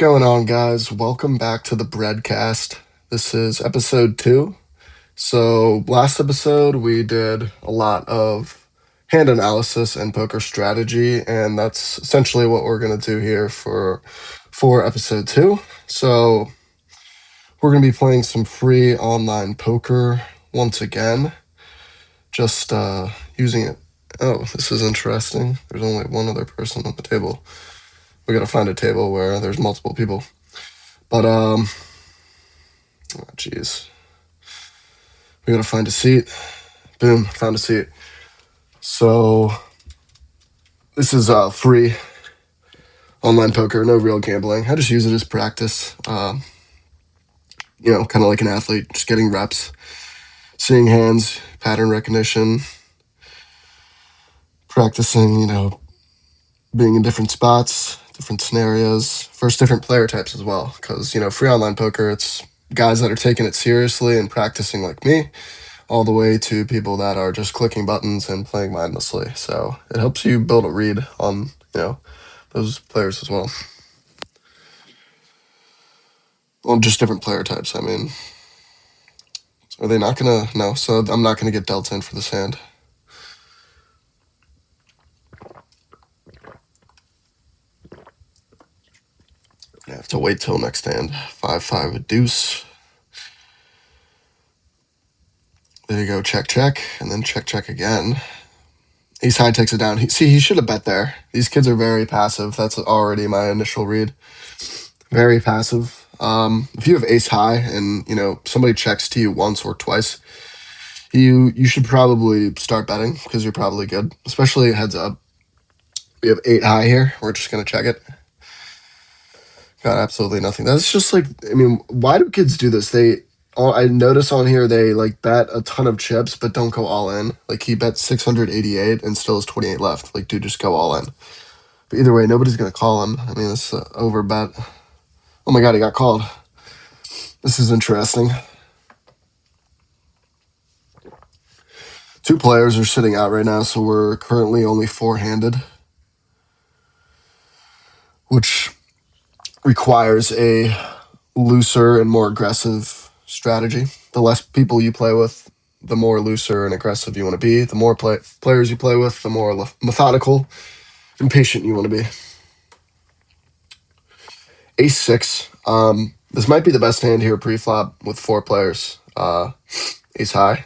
Going on, guys? Welcome back to the Breadcast. This is episode 2. So, last episode we did a lot of hand analysis and poker strategy, and that's essentially what we're going to do here for episode 2. So, we're going to be playing some free online poker once again, just using it. Oh, this is interesting. There's only one other person on the table. We got to find a table where there's multiple people. But jeez. We gotta find a seat. Boom, found a seat. So this is free online poker, no real gambling. I just use it as practice. Kind of like an athlete, just getting reps, seeing hands, pattern recognition, practicing, being in different spots, different scenarios, first different player types as well. Because, free online poker, it's guys that are taking it seriously and practicing like me, all the way to people that are just clicking buttons and playing mindlessly. So it helps you build a read on, those players as well. Well, just different player types. I mean, are they not going to? No, so I'm not going to get dealt in for this hand. I have to wait till next hand. 5-5 a deuce. There you go, check, check, and then check, check again. Ace high takes it down. He should have bet there. These kids are very passive. That's already my initial read. Very passive. If you have ace high and somebody checks to you once or twice, you should probably start betting because you're probably good. Especially heads up. We have 8 high here. We're just gonna check it. Got absolutely nothing. That's just like, why do kids do this? I notice on here they like bet a ton of chips but don't go all in. Like he bet 688 and still has 28 left. Like, dude, just go all in. But either way, nobody's gonna call him. I mean, it's over bet. Oh my god, he got called. This is interesting. 2 players are sitting out right now, so we're currently only 4-handed, which requires a looser and more aggressive strategy. The less people you play with, the more looser and aggressive you want to be. The more players you play with, the more methodical and patient you want to be. Ace 6. This might be the best hand here pre-flop with 4 players. Ace high,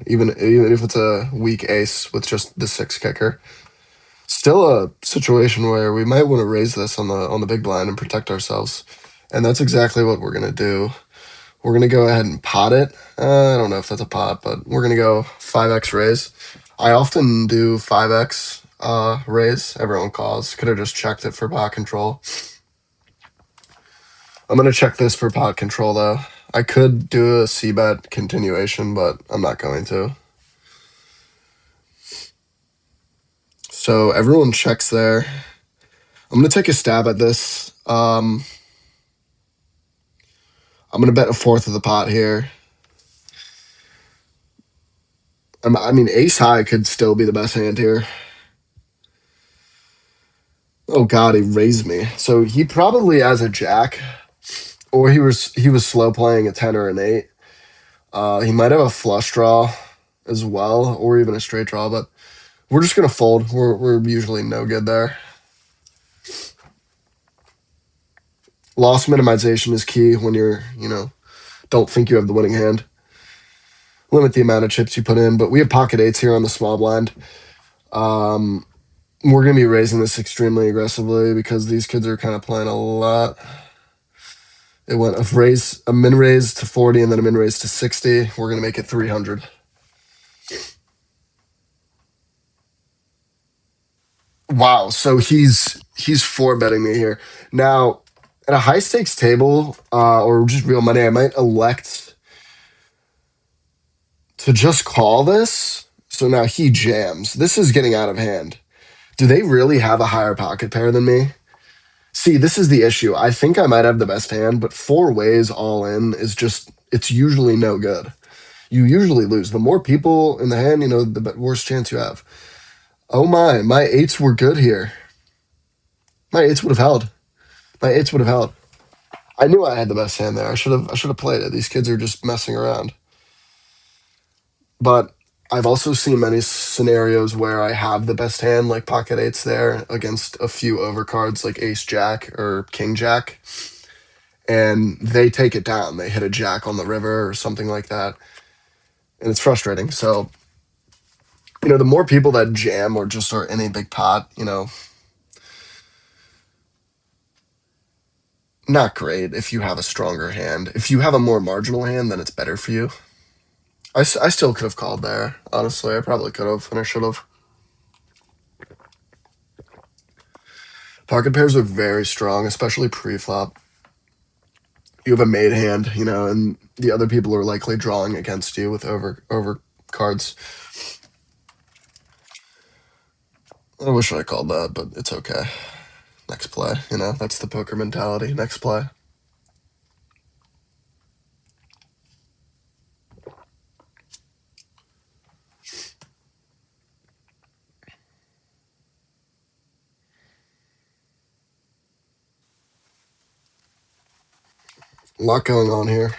even if it's a weak ace with just the 6 kicker. Still a situation where we might want to raise this on the big blind and protect ourselves. And that's exactly what we're going to do. We're going to go ahead and pot it. I don't know if that's a pot, but we're going to go 5x raise. I often do 5x raise. Everyone calls. Could have just checked it for pot control. I'm going to check this for pot control, though. I could do a c-bet continuation, but I'm not going to. So everyone checks there. I'm going to take a stab at this. I'm going to bet a fourth of the pot here. Ace high could still be the best hand here. Oh god, he raised me. So he probably has a jack, or he was slow playing a 10 or an 8. He might have a flush draw as well, or even a straight draw, but we're just gonna fold. We're usually no good there. Loss minimization is key when you're, don't think you have the winning hand. Limit the amount of chips you put in, but we have pocket 8s here on the small blind. We're going to be raising this extremely aggressively because these kids are kind of playing a lot. It went a min raise to 40 and then a min raise to 60. We're going to make it 300. Wow, so he's 4-betting me here. Now, at a high stakes table or just real money, I might elect to just call this. So now he jams. This is getting out of hand. Do they really have a higher pocket pair than me? See, this is the issue. I think I might have the best hand, but 4 ways all in is just, it's usually no good. You usually lose. The more people in the hand, the worse chance you have. Oh my 8s were good here. My 8s would have held. My 8s would have held. I knew I had the best hand there. I should have played it. These kids are just messing around. But I've also seen many scenarios where I have the best hand, like pocket eights there, against a few overcards like ace jack or king jack, and they take it down. They hit a jack on the river or something like that, and it's frustrating. So, the more people that jam or just are in a big pot, not great if you have a stronger hand. If you have a more marginal hand, then it's better for you. I still could have called there. Honestly, I probably could have, and I should have. Pocket pairs are very strong, especially pre-flop. You have a made hand, and the other people are likely drawing against you with over cards. I wish I called that, but it's okay. Next play, that's the poker mentality. Next play. A lot going on here.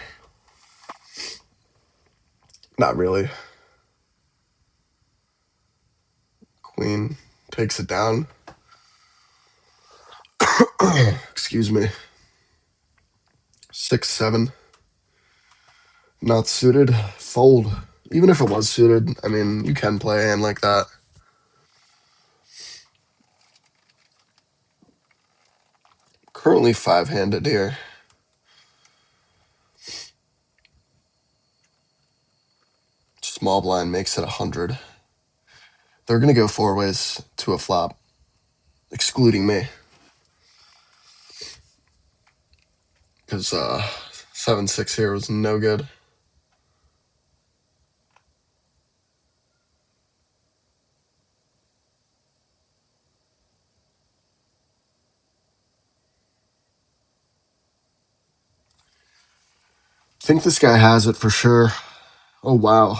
Not really. Queen takes it down. Excuse me. 6-7. Not suited. Fold. Even if it was suited, I mean, you can play a hand like that. Currently 5-handed here. Small blind makes it 100. They're going to go 4 ways to a flop, excluding me. Because 7-6 here was no good. Think this guy has it for sure. Oh, wow.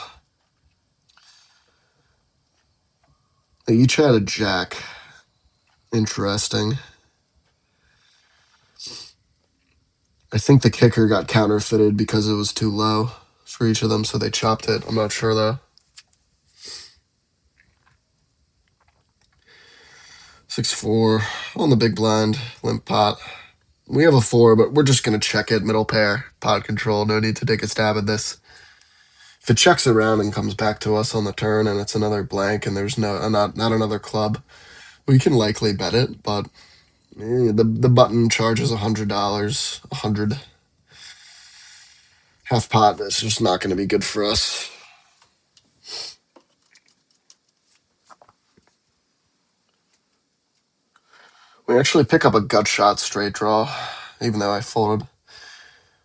They each had a jack. Interesting. I think the kicker got counterfeited because it was too low for each of them, so they chopped it. I'm not sure, though. 6-4 on the big blind, limp pot. We have a 4, but we're just going to check it. Middle pair, pot control. No need to take a stab at this. If it checks around and comes back to us on the turn and it's another blank and there's not another club, we can likely bet it, but the button charges $100. 100 half pot. That's just not going to be good for us. We actually pick up a gut shot straight draw, even though I folded.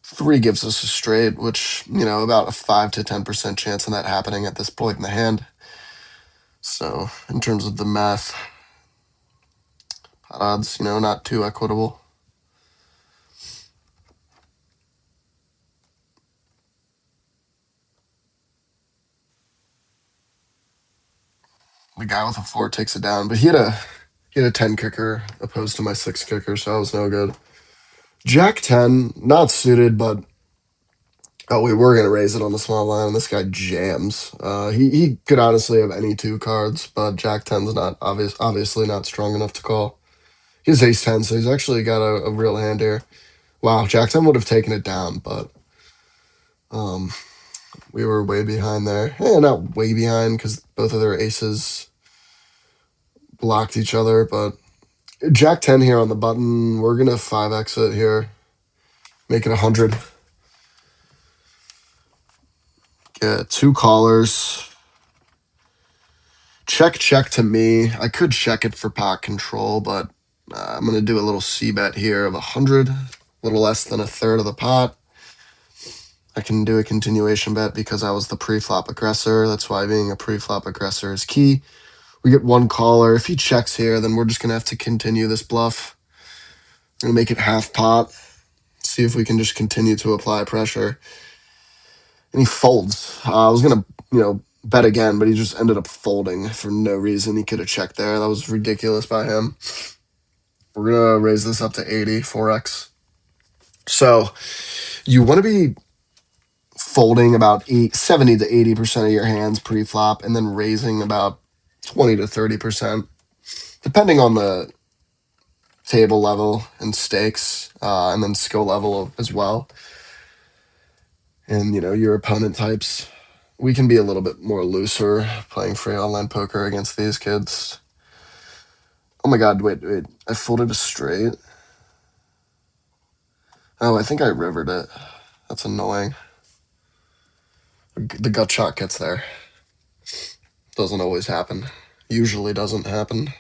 3 gives us a straight, which, about a 5 to 10% chance of that happening at this point in the hand. So, in terms of the math, odds, not too equitable. The guy with a 4 takes it down, but he had a 10 kicker opposed to my 6 kicker, so that was no good. Jack 10, not suited, but we were gonna raise it on the small line, and this guy jams. He could honestly have any 2 cards, but Jack 10's not obviously not strong enough to call. He has ace 10, so he's actually got a real hand here. Wow, Jack 10 would have taken it down, but we were way behind there. Not way behind because both of their aces blocked each other, but Jack 10 here on the button. We're going to 5x it here. Make it 100. Get 2 callers. Check to me. I could check it for pot control, but I'm going to do a little c-bet here of 100. A little less than a third of the pot. I can do a continuation bet because I was the pre-flop aggressor. That's why being a pre-flop aggressor is key. We get 1 caller. If he checks here, then we're just going to have to continue this bluff. I'm going to make it half pot. See if we can just continue to apply pressure. And he folds. I was going to, bet again, but he just ended up folding for no reason. He could have checked there. That was ridiculous by him. We're going to raise this up to 80, 4x. So you want to be folding about 70 to 80% of your hands pre-flop, and then raising about 20 to 30%, depending on the table level and stakes, and then skill level as well. And your opponent types. We can be a little bit more looser playing free online poker against these kids. Oh my god, wait. I folded a straight. Oh, I think I rivered it. That's annoying. The gut shot gets there. Doesn't always happen. Usually doesn't happen.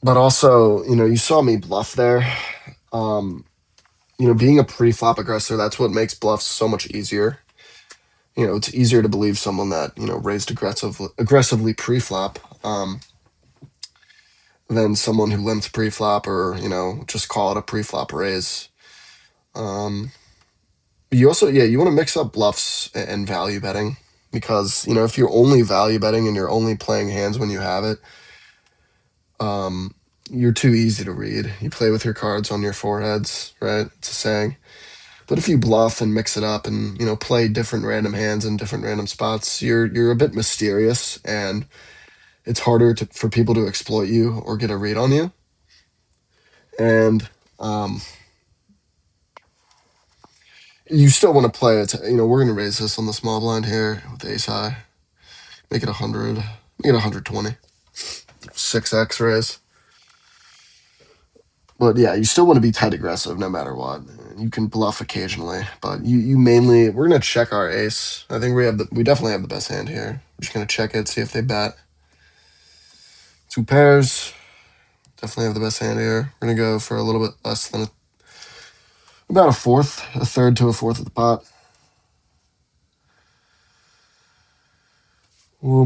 But also, you saw me bluff there. Um, being a pre-flop aggressor, that's what makes bluffs so much easier. It's easier to believe someone that, raised aggressively pre-flop, than someone who limped pre-flop or, just call it a pre-flop raise. You also, yeah, you want to mix up bluffs and value betting because, if you're only value betting and you're only playing hands when you have it, you're too easy to read. You play with your cards on your foreheads, right? It's a saying. But if you bluff and mix it up and, play different random hands in different random spots, you're a bit mysterious and it's harder for people to exploit you or get a read on you. And you still want to play it. We're going to raise this on the small blind here with ace high. Make it 100. Make it 120. 6x raise. But yeah, you still want to be tight aggressive no matter what. You can bluff occasionally, but you mainly, we're gonna check our ace. I think we definitely have the best hand here. We're just gonna check it, see if they bet. Two pairs. Definitely have the best hand here. We're gonna go for a little bit less than about a third to a fourth of the pot. We'll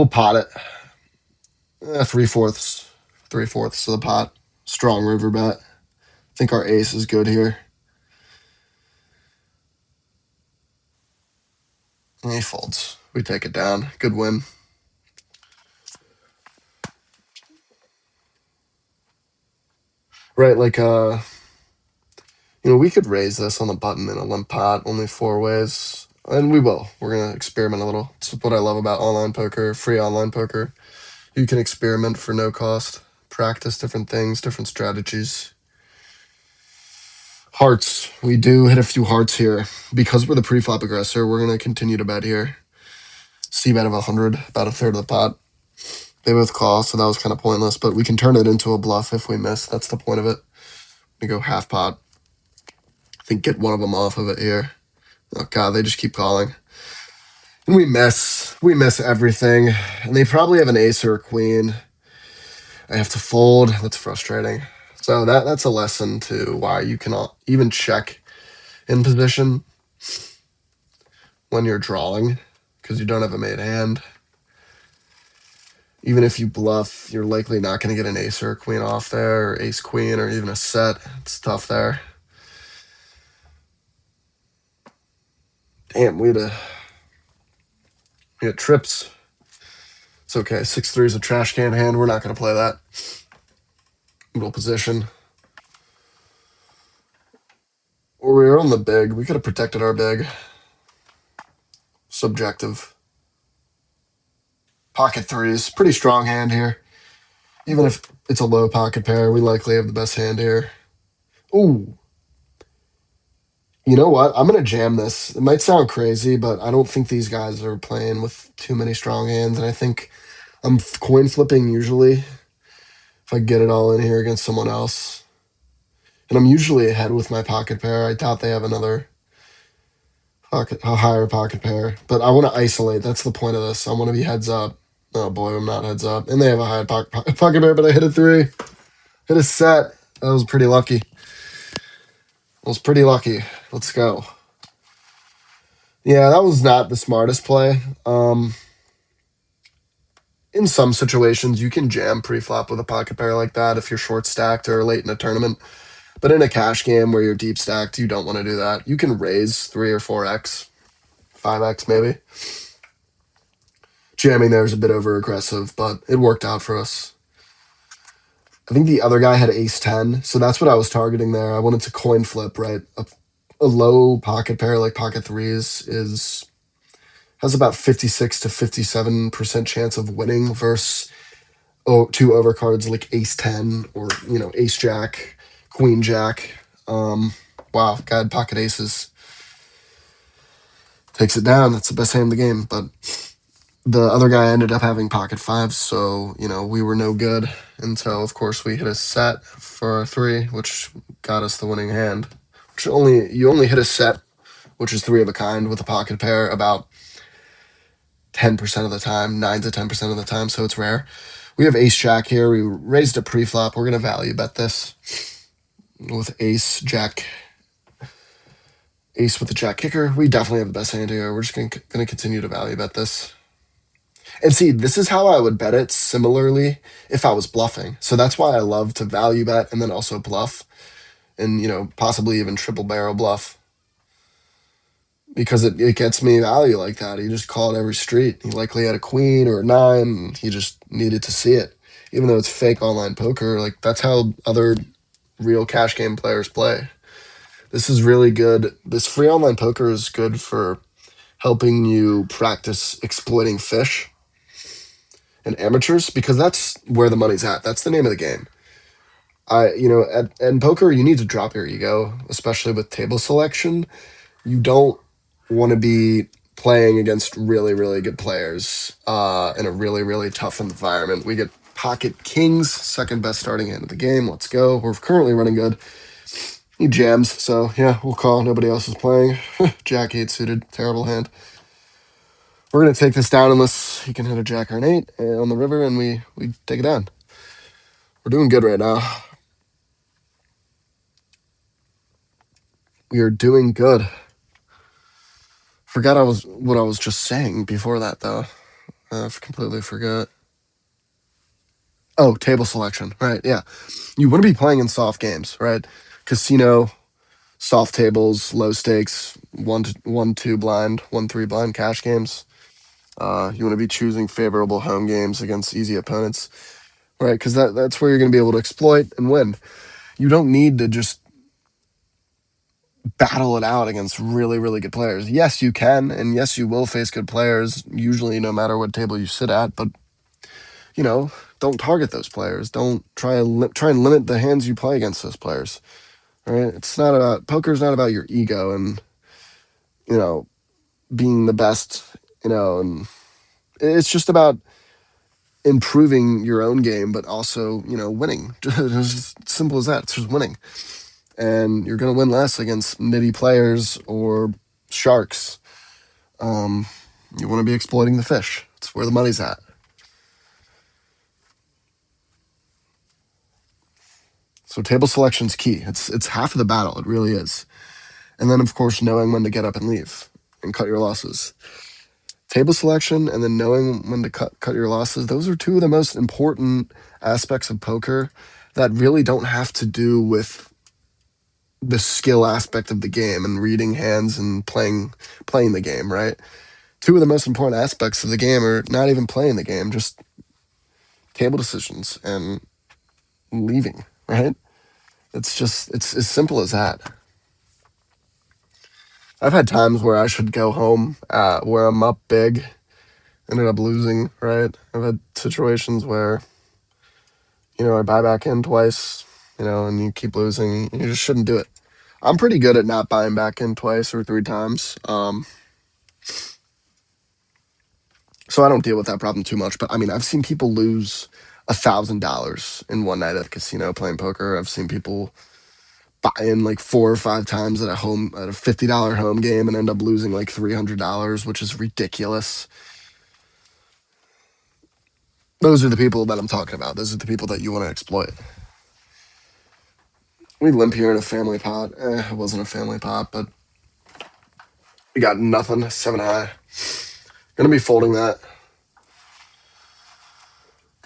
pot it. 3/4, 3/4 of the pot. Strong river bet. I think our ace is good here. And he folds. We take it down. Good win. Right, like we could raise this on the button in a limp pot, only 4 ways. And we will. We're gonna experiment a little. It's what I love about online poker, free online poker. You can experiment for no cost, practice different things, different strategies. Hearts. We do hit a few hearts here. Because we're the pre-flop aggressor, we're gonna continue to bet here. C bet of 100, about a third of the pot. They both call, so that was kind of pointless, but we can turn it into a bluff if we miss. That's the point of it. We go half pot. I think get one of them off of it here. Oh god, they just keep calling. And we miss everything. And they probably have an ace or a queen. I have to fold. That's frustrating. So that's a lesson to why you cannot even check in position when you're drawing because you don't have a made hand. Even if you bluff, you're likely not going to get an ace or a queen off there, or ace queen, or even a set. It's tough there. Damn, we had trips. It's okay. 6-3 is a trash can hand. We're not going to play that. Middle position. Or we were on the big. We could have protected our big. Subjective. Pocket threes. Pretty strong hand here. Even if it's a low pocket pair, we likely have the best hand here. Ooh. You know what? I'm going to jam this. It might sound crazy, but I don't think these guys are playing with too many strong hands. And I think I'm coin flipping usually if I get it all in here against someone else. And I'm usually ahead with my pocket pair. I doubt they have a higher pocket pair. But I want to isolate. That's the point of this. I want to be heads up. Oh boy, I'm not heads up. And they have a high pocket pair, but I hit a 3. Hit a set. That was pretty lucky. Let's go. Yeah, that was not the smartest play. In some situations, you can jam pre-flop with a pocket pair like that if you're short stacked or late in a tournament. But in a cash game where you're deep stacked, you don't want to do that. You can raise 3 or 4x, 5x maybe. Jamming there is a bit over aggressive, but it worked out for us. I think the other guy had ace 10, so that's what I was targeting there. I wanted to coin flip, right? A low pocket pair like pocket threes has about 56 to 57% chance of winning versus two overcards like ace 10 or ace jack, queen jack. Wow, guy had pocket aces, takes it down. That's the best hand in the game. But the other guy ended up having pocket fives, so we were no good until, of course, we hit a set for a three, which got us the winning hand. Which you only hit a set, which is three of a kind with a pocket pair about 10% of the time, 9 to 10% of the time, so it's rare. We have ace jack here. We raised a pre-flop. We're gonna value bet this with ace jack, ace with the jack kicker. We definitely have the best hand here. We're just gonna continue to value bet this. And see, this is how I would bet it similarly if I was bluffing. So that's why I love to value bet and then also bluff and, possibly even triple barrel bluff because it gets me value like that. He just called every street. He likely had a queen or a nine. And he just needed to see it. Even though it's fake online poker, like that's how other real cash game players play. This is really good. This free online poker is good for helping you practice exploiting fish and amateurs because that's where the money's at. That's the name of the game. In poker, you need to drop your ego, especially with table selection. You don't want to be playing against really, really good players in a really, really tough environment. We get pocket kings, second best starting hand of the game. Let's go. We're currently running good. He jams, so yeah, we'll call. Nobody else is playing. Jack 8 suited, terrible hand. We're gonna take this down unless he can hit a jack or an 8 on the river, and we take it down. We're doing good right now. We are doing good. Forgot what I was just saying before that though. I completely forgot. Oh, table selection. Right, yeah. You want to be playing in soft games, right? Casino, soft tables, low stakes, 2 blind, 1-3 blind cash games. You want to be choosing favorable home games against easy opponents, right? Because that's where you're going to be able to exploit and win. You don't need to just battle it out against really, really good players. Yes, you can, and yes, you will face good players, usually no matter what table you sit at, but, don't target those players. Don't try and limit the hands you play against those players, right? Poker's not about your ego and, being the best, and it's just about improving your own game, but also, winning. It's as simple as that. It's just winning. And you're going to win less against nitty players or sharks. You want to be exploiting the fish. It's where the money's at. So table selection's key. It's half of the battle. It really is. And then, of course, knowing when to get up and leave and cut your losses. Table selection and then knowing when to cut your losses. Those are two of the most important aspects of poker that really don't have to do with the skill aspect of the game and reading hands and playing the game, right? Two of the most important aspects of the game are not even playing the game, just table decisions and leaving, right? It's as simple as that. I've had times where I should go home, where I'm up big, ended up losing, right? I've had situations where, I buy back in twice, and you keep losing. You just shouldn't do it. I'm pretty good at not buying back in twice or 3 times. So I don't deal with that problem too much. But I mean, I've seen people lose $1,000 in one night at a casino playing poker. I've seen people buy in like 4 or 5 times at a $50 home game and end up losing like $300, which is ridiculous. Those are the people that I'm talking about. Those are the people that you want to exploit. We limp here in a family pot. It wasn't a family pot, but we got nothing. 7 high. Gonna be folding that.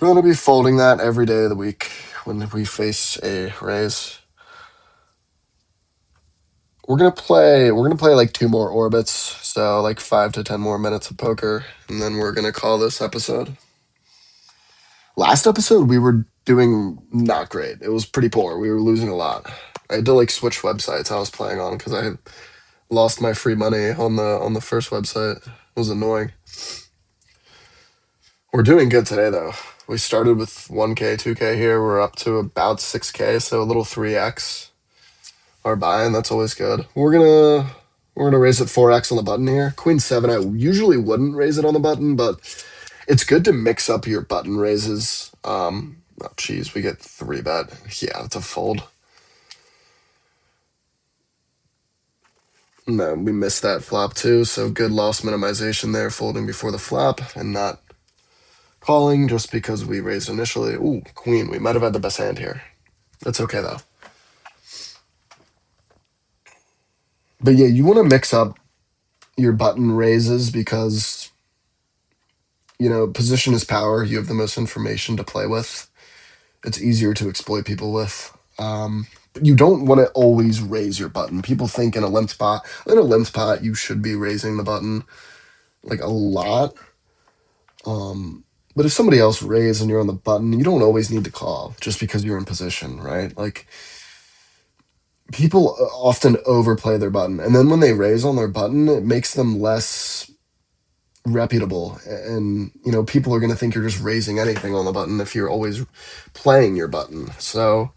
We're going to be folding that every day of the week when we face a raise. We're gonna play like two more orbits, so like 5 to 10 more minutes of poker, and then we're gonna call this episode. Last episode we were doing not great. It was pretty poor. We were losing a lot. I had to like switch websites I was playing on because I had lost my free money on the first website. It was annoying. We're doing good today though. We started with 1K, 2K here. We're up to about 6K, so a little 3x our buy, and that's always good. We're gonna raise it 4x on the button here. Queen seven. I usually wouldn't raise it on the button, but it's good to mix up your button raises. Oh geez, we get 3-bet. Yeah, that's a fold. No, we missed that flop too, so good loss minimization there, folding before the flop and not calling just because we raised initially. Ooh, queen. We might have had the best hand here. That's okay though. But yeah, you want to mix up your button raises because position is power. You have the most information to play with. It's easier to exploit people with. But you don't want to always raise your button. People think in a limped pot, you should be raising the button like a lot. But if somebody else raised and you're on the button, you don't always need to call just because you're in position, right? Like people often overplay their button, and then when they raise on their button, it makes them less reputable. And people are going to think you're just raising anything on the button if you're always playing your button. So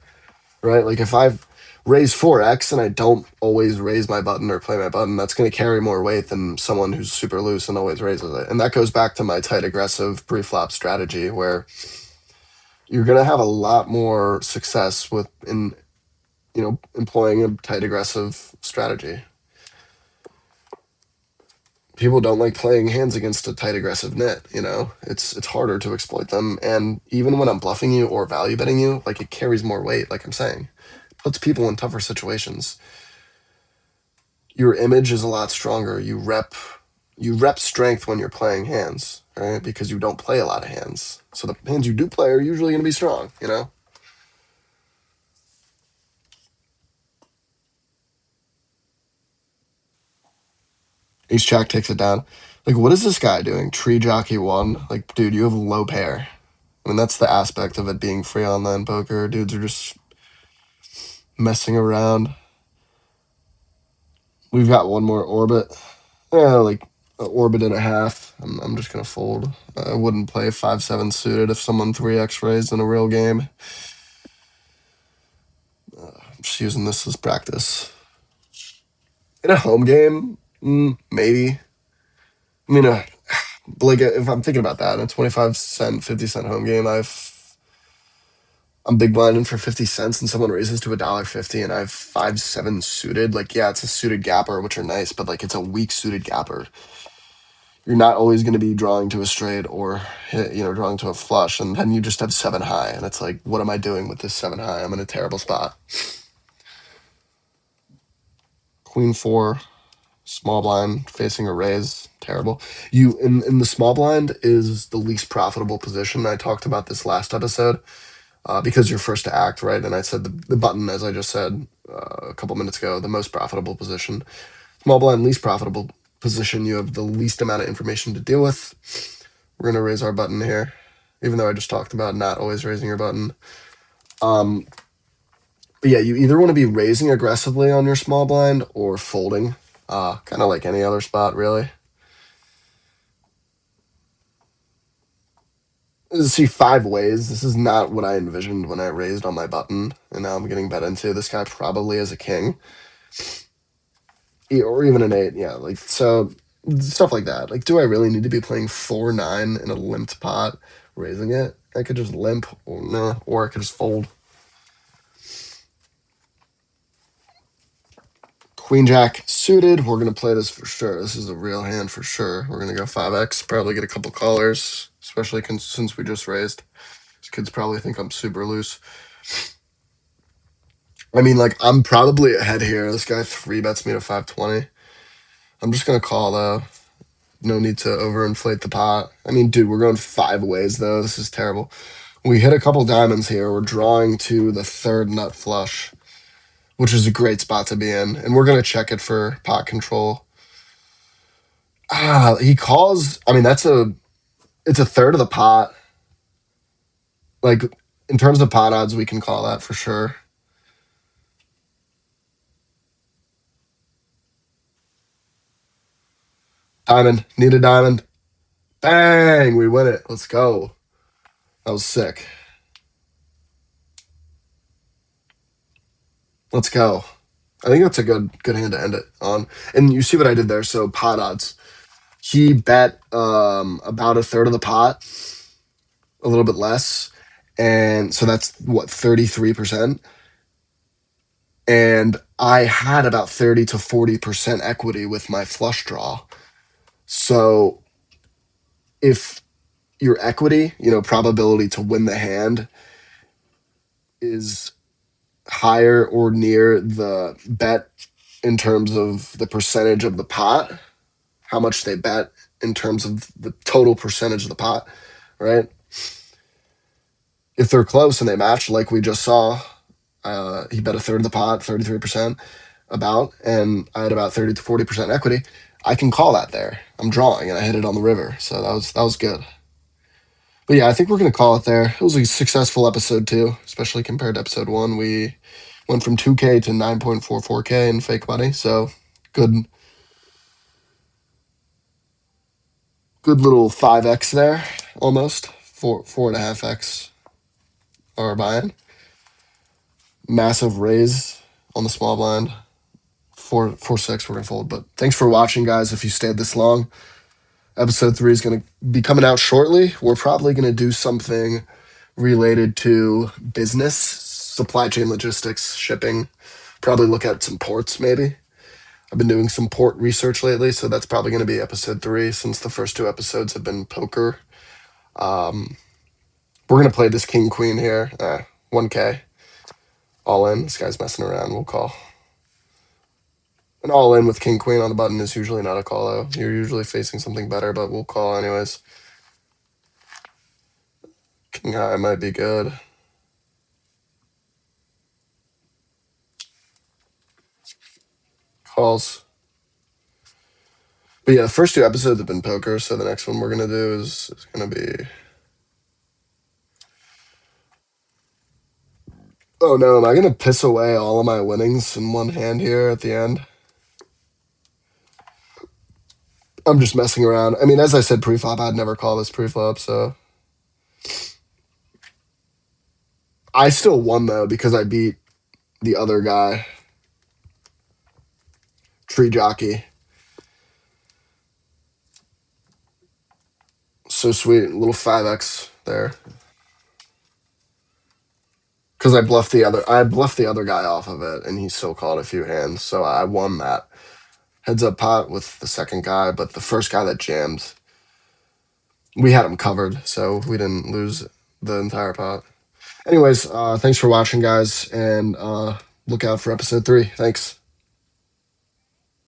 right? Like if I've raised 4x and I don't always raise my button or play my button, that's going to carry more weight than someone who's super loose and always raises it. And that goes back to my tight aggressive pre-flop strategy where you're going to have a lot more success with in employing a tight aggressive strategy. People don't like playing hands against a tight aggressive nit. It's harder to exploit them, and even when I'm bluffing you or value betting you, like it carries more weight, like I'm saying. Puts people in tougher situations. Your image is a lot stronger. You rep strength when you're playing hands, right? Because you don't play a lot of hands. So the hands you do play are usually going to be strong. Ace Jack takes it down. Like, what is this guy doing? Tree Jockey 1. Like, dude, you have low pair. I mean, that's the aspect of it being free online poker. Dudes are just messing around. We've got one more orbit. Yeah, like an orbit and a half. I'm just gonna fold. I wouldn't play 5-7 suited if someone 3x raised in a real game. I'm just using this as practice. In a home game, maybe. I mean, like if I'm thinking about that, in a 25-cent, 50-cent home game, I'm big blinding for 50 cents and someone raises to $1.50 and I have 5-7 suited. Like, yeah, it's a suited gapper, which are nice, but like it's a weak suited gapper. You're not always going to be drawing to a straight or drawing to a flush, and then you just have 7 high, and it's like, what am I doing with this 7 high? I'm in a terrible spot. Queen four, small blind facing a raise, terrible. You in the small blind is the least profitable position. I talked about this last episode because you're first to act, right? And I said the button, as I just said a couple minutes ago, the most profitable position. Small blind, least profitable position. You have the least amount of information to deal with. We're gonna raise our button here, even though I just talked about not always raising your button. But yeah, you either want to be raising aggressively on your small blind or folding, kind of like any other spot, really. See, 5 ways. This is not what I envisioned when I raised on my button, and now I'm getting bet into. This guy probably is a king, or even an 8. Yeah, like so stuff like that. Like, do I really need to be playing 4-9 in a limped pot, raising it? I could just limp, or no, or I could just fold. Queen Jack suited. We're gonna play this for sure. This is a real hand for sure. We're gonna go 5x. Probably get a couple callers, especially since we just raised. These kids probably think I'm super loose. I mean, like I'm probably ahead here. This guy 3-bets me to 520. I'm just gonna call though. No need to overinflate the pot. I mean, dude, we're going 5 ways though. This is terrible. We hit a couple diamonds here. We're drawing to the third nut flush, which is a great spot to be in. And we're going to check it for pot control. He calls. I mean, it's a third of the pot. Like, in terms of pot odds, we can call that for sure. Diamond. Need a diamond. Bang! We win it. Let's go. That was sick. Let's go. I think that's a good hand to end it on. And you see what I did there. So pot odds. He bet about a third of the pot, a little bit less. And so that's what, 33%. And I had about 30 to 40% equity with my flush draw. So if your equity, probability to win the hand is higher or near the bet in terms of the percentage of the pot, how much they bet in terms of the total percentage of the pot, right? If they're close and they match, like we just saw, he bet a third of the pot, 33% about, and I had about 30 to 40% equity. I can call that there. I'm drawing and I hit it on the river. So that was good. But yeah, I think we're gonna call it there. It was a successful episode too, especially compared to episode one. We went from 2K to 9.44K in fake money. So good little 5x there, almost 4.5x our buy-in. Massive raise on the small blind. 4-6 we're gonna fold. But thanks for watching, guys. If you stayed this long, episode 3 is gonna be coming out shortly. We're probably gonna do something related to business, supply chain logistics, shipping. Probably look at some ports, maybe. I've been doing some port research lately, so that's probably going to be episode 3 since the first 2 episodes have been poker. We're going to play this king queen here. 1K. All in. This guy's messing around. We'll call. An all in with king queen on the button is usually not a call out. You're usually facing something better, but we'll call anyways. King high might be good. Calls. But yeah, the first 2 episodes have been poker, so the next one we're going to do is going to be. Oh no, am I going to piss away all of my winnings in one hand here at the end? I'm just messing around. I mean, as I said pre-flop, I'd never call this pre-flop, so. I still won, though, because I beat the other guy, Tree Jockey. So sweet. A little 5x there. Because I bluffed the other guy off of it, and he still called a few hands, so I won that heads up pot with the second guy, but the first guy that jammed, we had him covered, so we didn't lose the entire pot. Anyways, thanks for watching, guys, and look out for episode 3. Thanks.